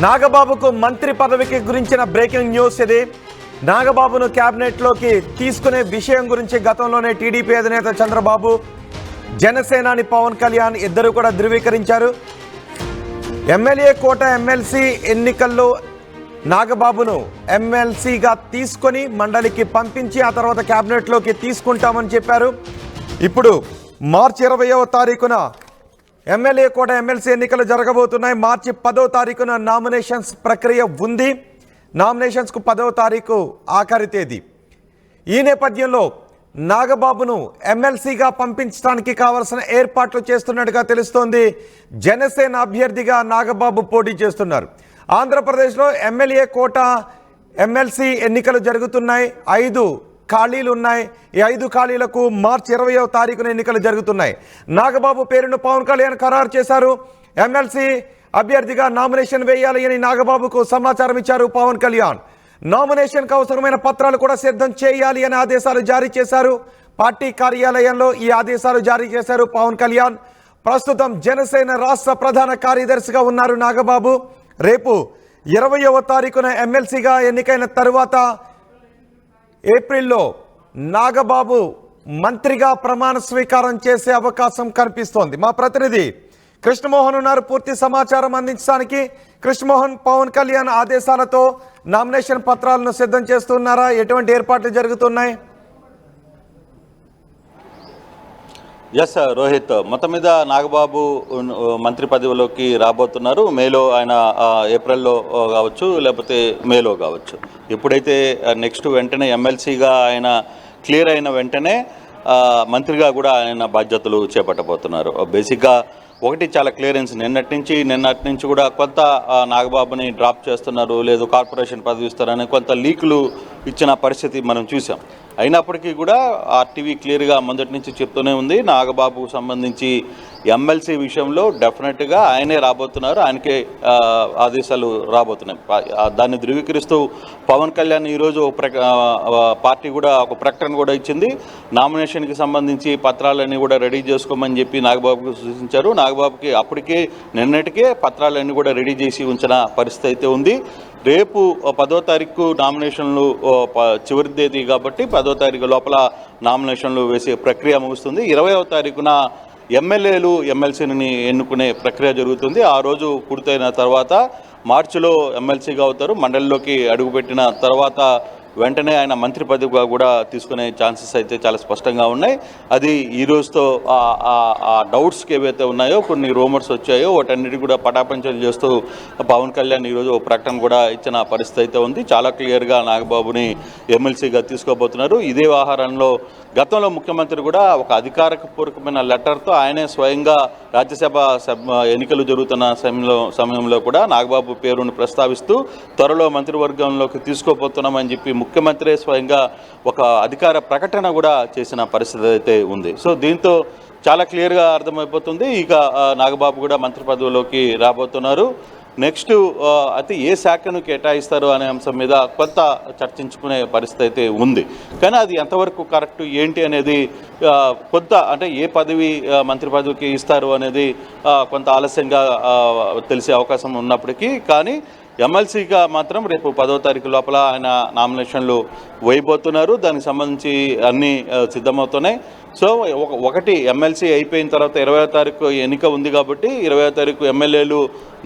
నాగబాబుకు మంత్రి పదవికి గురించిన బ్రేకింగ్ న్యూస్ ఇది. నాగబాబును క్యాబినెట్లోకి తీసుకునే విషయం గురించి గతంలోనే టీడీపీ అధినేత చంద్రబాబు, జనసేనాని పవన్ కళ్యాణ్ ఇద్దరు కూడా ధృవీకరించారు. ఎమ్మెల్యే కోట ఎమ్మెల్సీ ఎన్నికల్లో నాగబాబును ఎమ్మెల్సీగా తీసుకొని మండలికి పంపించి ఆ తర్వాత క్యాబినెట్లోకి తీసుకుంటామని చెప్పారు. ఇప్పుడు మార్చి 20వ తారీఖున ఎమ్మెల్యే కోట ఎమ్మెల్సీ ఎన్నికలు జరగబోతున్నాయి. మార్చి 10వ తారీఖున నామినేషన్స్ ప్రక్రియ ఉంది. నామినేషన్స్కు 10వ తారీఖు ఆఖరి తేదీ. ఈ నేపథ్యంలో నాగబాబును ఎమ్మెల్సీగా పంపించడానికి కావలసిన ఏర్పాట్లు చేస్తున్నట్టుగా తెలుస్తోంది. జనసేన అభ్యర్థిగా నాగబాబు పోటీ చేస్తున్నారు. ఆంధ్రప్రదేశ్లో ఎమ్మెల్యే కోట ఎమ్మెల్సీ ఎన్నికలు జరుగుతున్నాయి. 5 ఖాళీలు ఉన్నాయి. ఈ 5 ఖాళీలకు మార్చి 20వ తారీఖున ఎన్నికలు జరుగుతున్నాయి. నాగబాబు పేరును పవన్ కళ్యాణ్ ఖరారు చేశారు. ఎమ్మెల్సీ అభ్యర్థిగా నామినేషన్ వేయాలి అని నాగబాబుకు సమాచారం ఇచ్చారు పవన్ కళ్యాణ్. నామినేషన్కు అవసరమైన పత్రాలు కూడా సిద్ధం చేయాలి అని ఆదేశాలు జారీ చేశారు. పార్టీ కార్యాలయంలో ఈ ఆదేశాలు జారీ చేశారు పవన్ కళ్యాణ్. ప్రస్తుతం జనసేన రాష్ట్ర ప్రధాన కార్యదర్శిగా ఉన్నారు నాగబాబు. రేపు 20వ తారీఖున ఎమ్మెల్సీగా ఎన్నికైన తరువాత ఏప్రిల్లో నాగబాబు మంత్రిగా ప్రమాణ స్వీకారం చేసే అవకాశం కనిపిస్తోంది. మా ప్రతినిధి కృష్ణమోహన్ ఉన్నారు పూర్తి సమాచారం అందించడానికి. కృష్ణమోహన్, పవన్ కళ్యాణ్ ఆదేశాలతో నామినేషన్ పత్రాలను సిద్ధం చేస్తున్నారా? ఎటువంటి ఏర్పాట్లు జరుగుతున్నాయి? ఎస్ రోహిత్, మొత్తం మీద నాగబాబు మంత్రి పదవిలోకి రాబోతున్నారు. మేలో ఆయన ఏప్రిల్లో కావచ్చు, లేకపోతే మేలో కావచ్చు. ఎప్పుడైతే నెక్స్ట్ వెంటనే ఎమ్మెల్సీగా ఆయన క్లియర్ అయిన వెంటనే మంత్రిగా కూడా ఆయన బాధ్యతలు చేపట్టబోతున్నారు. బేసిక్గా ఒకటి చాలా క్లియరెన్స్, నిన్నటి నుంచి కూడా కొంత నాగబాబుని డ్రాప్ చేస్తున్నారు, లేదు కార్పొరేషన్ పదవి ఇస్తారని కొంత లీకులు ఇచ్చిన పరిస్థితి మనం చూసాం. అయినప్పటికీ కూడా ఆర్టీవీ క్లియర్గా మొదటి నుంచి చెప్తూనే ఉంది, నాగబాబుకు సంబంధించి ఎమ్మెల్సీ విషయంలో డెఫినెట్గా ఆయనే రాబోతున్నారు, ఆయనకే ఆదేశాలు రాబోతున్నాయి. దాన్ని ధృవీకరిస్తూ పవన్ కళ్యాణ్ ఈరోజు పార్టీ కూడా ఒక ప్రకటన కూడా ఇచ్చింది. నామినేషన్కి సంబంధించి పత్రాలన్నీ కూడా రెడీ చేసుకోమని చెప్పి నాగబాబుకు సూచించారు. నాగబాబుకి అప్పటికే నిన్నటికే పత్రాలన్నీ కూడా రెడీ చేసి ఉంచిన పరిస్థితి అయితే ఉంది. రేపు 10వ తారీఖు నామినేషన్లు చివరి తేదీ కాబట్టి 10వ తారీఖు లోపల నామినేషన్లు వేసే ప్రక్రియ ముగుస్తుంది. 20వ తారీఖున ఎమ్మెల్యేలు ఎమ్మెల్సీని ఎన్నుకునే ప్రక్రియ జరుగుతుంది. ఆ రోజు పూర్తయిన తర్వాత మార్చిలో ఎమ్మెల్సీగా అవుతారు. మండలిలోకి అడుగుపెట్టిన తర్వాత వెంటనే ఆయన మంత్రి పదవిగా కూడా తీసుకునే ఛాన్సెస్ అయితే చాలా స్పష్టంగా ఉన్నాయి. అది ఈ రోజుతో ఆ డౌట్స్కి ఏవైతే ఉన్నాయో, కొన్ని రూమర్స్ వచ్చాయో వాటన్నిటి కూడా పటాపంచలు చేస్తూ పవన్ కళ్యాణ్ ఈరోజు ప్రకటన కూడా ఇచ్చిన పరిస్థితి అయితే ఉంది. చాలా క్లియర్గా నాగబాబుని ఎమ్మెల్సీగా తీసుకోబోతున్నారు. ఇదే వ్యవహారంలో గతంలో ముఖ్యమంత్రి కూడా ఒక అధికారపూర్వకమైన లెటర్తో ఆయనే స్వయంగా రాజ్యసభ ఎన్నికలు జరుగుతున్న సమయంలో కూడా నాగబాబు పేరును ప్రస్తావిస్తూ త్వరలో మంత్రివర్గంలోకి తీసుకోబోతున్నామని చెప్పి ముఖ్యమంత్రి స్వయంగా ఒక అధికార ప్రకటన కూడా చేసిన పరిస్థితి అయితే ఉంది. సో దీంతో చాలా క్లియర్గా అర్థమైపోతుంది, ఇక నాగబాబు కూడా మంత్రి పదవిలోకి రాబోతున్నారు. నెక్స్ట్ అయితే ఏ శాఖను కేటాయిస్తారు అనే అంశం మీద కొంత చర్చించుకునే పరిస్థితి అయితే ఉంది. కానీ అది ఎంతవరకు కరెక్ట్ ఏంటి అనేది కొంత, అంటే ఏ పదవి మంత్రి పదవికి ఇస్తారు అనేది కొంత ఆలస్యంగా తెలిసే అవకాశం ఉన్నప్పటికీ, కానీ ఎమ్మెల్సీగా మాత్రం రేపు 10వ తారీఖు లోపల ఆయన నామినేషన్లు వేయబోతున్నారు. దానికి సంబంధించి అన్నీ సిద్ధమవుతున్నాయి. సో ఒకటి ఎమ్మెల్సీ అయిపోయిన తర్వాత 20వ తారీఖు ఎన్నిక ఉంది కాబట్టి 20వ తారీఖు ఎమ్మెల్యేలు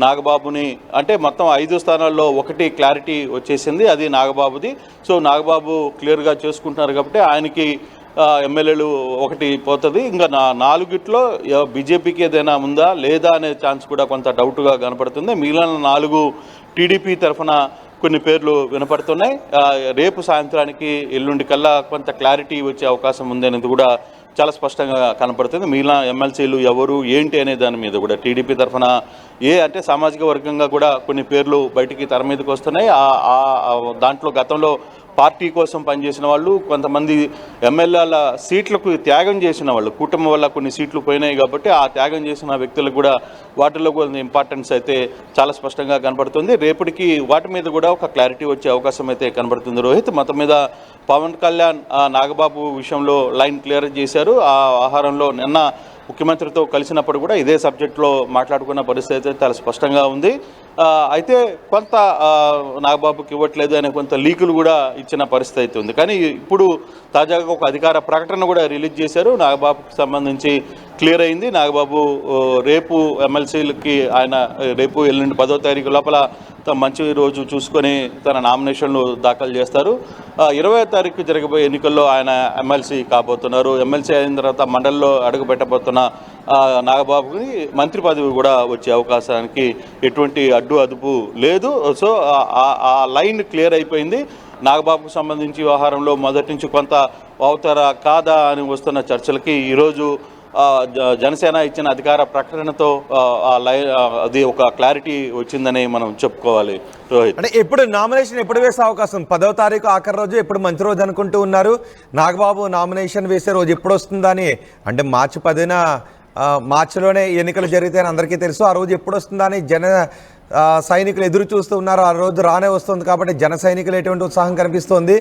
నాగబాబుని, అంటే మొత్తం 5 స్థానాల్లో ఒకటి క్లారిటీ వచ్చేసింది, అది నాగబాబుది. సో నాగబాబు క్లియర్గా చేసుకుంటున్నారు కాబట్టి ఆయనకి ఎమ్మెల్యేలు ఒకటి పోతుంది. ఇంకా 4గిట్లో బీజేపీకి ఏదైనా ఉందా లేదా అనే ఛాన్స్ కూడా కొంత డౌట్గా కనపడుతుంది. మిగిలిన 4 టీడీపీ తరఫున కొన్ని పేర్లు వినపడుతున్నాయి. రేపు సాయంత్రానికి ఎల్లుండి కల్లా కొంత క్లారిటీ వచ్చే అవకాశం ఉంది అనేది కూడా చాలా స్పష్టంగా కనపడుతుంది. మిగిలిన ఎమ్మెల్సీలు ఎవరు ఏంటి అనే దాని మీద కూడా టీడీపీ తరఫున అంటే సామాజిక వర్గంగా కూడా కొన్ని పేర్లు బయటికి తెర మీదకి వస్తున్నాయి. దాంట్లో గతంలో పార్టీ కోసం పనిచేసిన వాళ్ళు, కొంతమంది ఎమ్మెల్యేల సీట్లకు త్యాగం చేసిన వాళ్ళు, కుటుంబం వల్ల కొన్ని సీట్లు పోయినాయి కాబట్టి ఆ త్యాగం చేసిన వ్యక్తులకు కూడా వాటిల్లో కొంత ఇంపార్టెన్స్ అయితే చాలా స్పష్టంగా కనబడుతుంది. రేపటికి వాటి మీద కూడా ఒక క్లారిటీ వచ్చే అవకాశం అయితే కనబడుతుంది. రోహిత్, మొత్తం మీద పవన్ కళ్యాణ్ నాగబాబు విషయంలో లైన్ క్లియర్ చేశారు. ఆ ఆహారంలో నిన్న ముఖ్యమంత్రితో కలిసినప్పుడు కూడా ఇదే సబ్జెక్టులో మాట్లాడుకున్న పరిస్థితి అయితే చాలా స్పష్టంగా ఉంది. అయితే కొంత నాగబాబుకి ఇవ్వట్లేదు అనే కొంత లీకులు కూడా ఇచ్చిన పరిస్థితి అయితే ఉంది. కానీ ఇప్పుడు తాజాగా ఒక అధికార ప్రకటన కూడా రిలీజ్ చేశారు. నాగబాబుకి సంబంధించి క్లియర్ అయింది. నాగబాబు రేపు ఎమ్మెల్సీలకి ఆయన రేపు ఎల్లుండి 10వ తారీఖు లోపల మంచి రోజు చూసుకొని తన నామినేషన్లు దాఖలు చేస్తారు. 20వ తారీఖు జరగబోయే ఎన్నికల్లో ఆయన ఎమ్మెల్సీ కాబోతున్నారు. ఎమ్మెల్సీ అయిన తర్వాత మండలిలో అడుగుపెట్టబోతున్న నాగబాబుకి మంత్రి పదవి కూడా వచ్చే అవకాశానికి ఎటువంటి అదుపు లేదు. సో ఆ లైన్ క్లియర్ అయిపోయింది. నాగబాబుకు సంబంధించి వ్యవహారంలో మొదటి నుంచి కొంత అవుతారా కాదా అని వస్తున్న చర్చలకి ఈరోజు జనసేన ఇచ్చిన అధికార ప్రకటనతో అది ఒక క్లారిటీ వచ్చిందని మనం చెప్పుకోవాలి. రోహిత్, అంటే ఎప్పుడు నామినేషన్ ఎప్పుడు వేసే అవకాశం? 10వ తారీఖు ఆఖరి రోజు, ఎప్పుడు మంచి రోజు అనుకుంటూ ఉన్నారు. నాగబాబు నామినేషన్ వేసే రోజు ఎప్పుడు వస్తుందని, అంటే మార్చి 10న మార్చిలోనే ఎన్నికలు జరిగితే అందరికీ తెలుసు. ఆ రోజు ఎప్పుడు వస్తుందని సైనికులు ఎదురు చూస్తూ ఉన్నారు. ఆ రోజు రానే వస్తుంది కాబట్టి జన సైనికులు ఎటువంటి ఉత్సాహం కనిపిస్తోంది.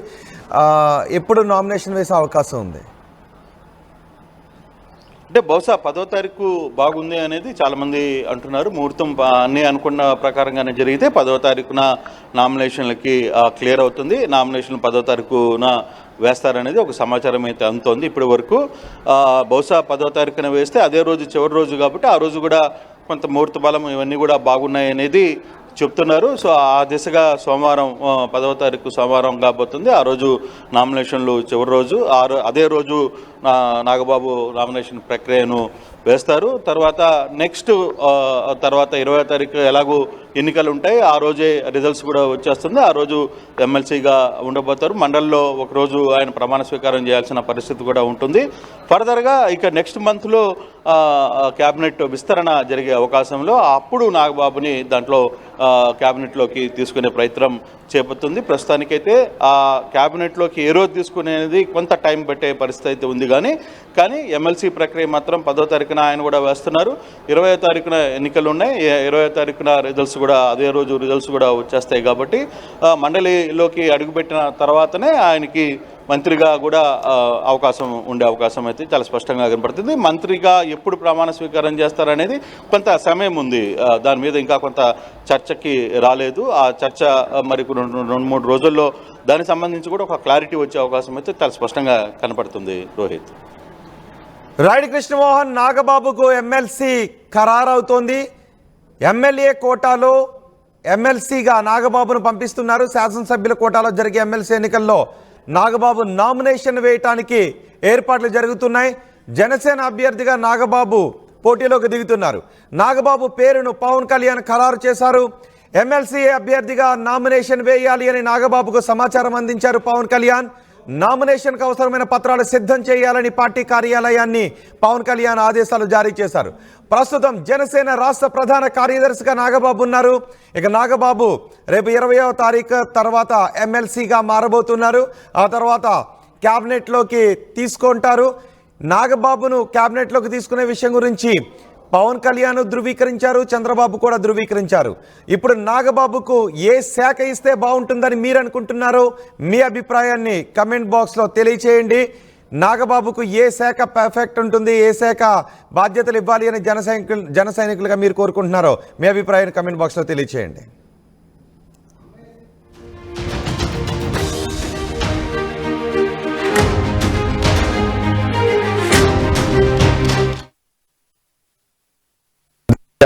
ఎప్పుడు నామినేషన్ వేసే అవకాశం ఉంది? అంటే బహుశా 10వ తారీఖు బాగుంది అనేది చాలామంది అంటున్నారు. ముహూర్తం అన్నీ అనుకున్న ప్రకారంగానే జరిగితే 10వ తారీఖున నామినేషన్లకి క్లియర్ అవుతుంది. నామినేషన్లు 10వ తారీఖున వేస్తారనేది ఒక సమాచారం అయితే అందుతోంది. ఇప్పటి వరకు బహుశా 10వ తారీఖున వేస్తే అదే రోజు చివరి రోజు కాబట్టి ఆ రోజు కూడా కొంత ముహూర్త బలం ఇవన్నీ కూడా బాగున్నాయి అనేది చెప్తున్నారు. సో ఆ దిశగా సోమవారం 10వ తారీఖు సోమవారం కాబోతుంది. ఆ రోజు నామినేషన్లు చివరి రోజు. అదే రోజు నాగబాబు నామినేషన్ ప్రక్రియను వేస్తారు. తర్వాత తర్వాత 20వ తారీఖు ఎలాగో ఎన్నికలు ఉంటాయి. ఆ రోజే రిజల్ట్స్ కూడా వచ్చేస్తుంది. ఆ రోజు ఎమ్మెల్సీగా ఉండబోతారు. మండలిలో ఒకరోజు ఆయన ప్రమాణ స్వీకారం చేయాల్సిన పరిస్థితి కూడా ఉంటుంది. ఫర్దర్గా ఇక నెక్స్ట్ మంత్లో క్యాబినెట్ విస్తరణ జరిగే అవకాశంలో అప్పుడు నాగబాబుని దాంట్లో క్యాబినెట్లోకి తీసుకునే ప్రయత్నం చేపడుతుంది. ప్రస్తుతానికైతే ఆ క్యాబినెట్లోకి ఏ రోజు తీసుకునేది కొంత టైం పట్టే పరిస్థితి అయితే ఉంది. కానీ ఎమ్మెల్సీ ప్రక్రియ మాత్రం 10వ తారీఖున ఆయన కూడా వేస్తున్నారు. 20వ తారీఖున ఎన్నికలు ఉన్నాయి. 20వ తారీఖున రిజల్ట్స్ కూడా అదే రోజు రిజల్ట్స్ కూడా వచ్చేస్తాయి. కాబట్టి మండలిలోకి అడుగుపెట్టిన తర్వాతనే ఆయనకి మంత్రిగా కూడా అవకాశం ఉండే అవకాశం అయితే చాలా స్పష్టంగా కనపడుతుంది. మంత్రిగా ఎప్పుడు ప్రమాణ స్వీకారం చేస్తారనేది కొంత సమయం ఉంది. దాని మీద ఇంకా కొంత చర్చకి రాలేదు. ఆ చర్చ మరి 2-3 రోజుల్లో దానికి సంబంధించి కూడా ఒక క్లారిటీ వచ్చే అవకాశం అయితే చాలా స్పష్టంగా కనపడుతుంది. రోహిత్, రాయుడు కృష్ణమోహన్ నాగబాబుకు ఎమ్మెల్సీ ఖరారవుతోంది. ఎమ్మెల్యే కోటాలో ఎమ్మెల్సీగా నాగబాబును పంపిస్తున్నారు. శాసనసభ్యుల కోటాలో జరిగే ఎమ్మెల్సీ ఎన్నికల్లో నాగబాబు నామినేషన్ వేయటానికి ఏర్పాట్లు జరుగుతున్నాయి. జనసేన అభ్యర్థిగా నాగబాబు పోటీలోకి దిగుతున్నారు. నాగబాబు పేరును పవన్ కళ్యాణ్ ఖరారు చేశారు. ఎమ్మెల్సీ అభ్యర్థిగా నామినేషన్ వేయాలి అని నాగబాబుకు సమాచారం అందించారు పవన్ కళ్యాణ్. నామినేషన్కు అవసరమైన పత్రాలు సిద్ధం చేయాలని పార్టీ కార్యాలయాన్ని పవన్ కళ్యాణ్ ఆదేశాలు జారీ చేశారు. ప్రస్తుతం జనసేన రాష్ట్ర ప్రధాన కార్యదర్శిగా నాగబాబు ఉన్నారు. ఇక నాగబాబు రేపు 20వ తారీఖు తర్వాత ఎమ్మెల్సీగా మారబోతున్నారు. ఆ తర్వాత క్యాబినెట్లోకి తీసుకుంటారు. నాగబాబును క్యాబినెట్లోకి తీసుకునే విషయం గురించి పవన్ కళ్యాణ్ ధృవీకరించారు, చంద్రబాబు కూడా ధృవీకరించారు. ఇప్పుడు నాగబాబుకు ఏ శాఖ ఇస్తే బాగుంటుందని మీరు అనుకుంటున్నారో మీ అభిప్రాయాన్ని కమెంట్ బాక్స్లో తెలియచేయండి. నాగబాబుకు ఏ శాఖ పర్ఫెక్ట్ ఉంటుంది, ఏ శాఖ బాధ్యతలు ఇవ్వాలి అని జన సైనికులుగా మీరు కోరుకుంటున్నారో మీ అభిప్రాయాన్ని కమెంట్ బాక్స్లో తెలియచేయండి.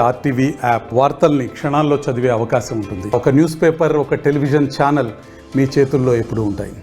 RTV యాప్ వార్తల్ని క్షణాల్లో చదివే అవకాశం ఉంటుంది. ఒక న్యూస్ పేపర్, ఒక టెలివిజన్ ఛానల్ మీ చేతుల్లో ఎప్పుడూ ఉంటాయి.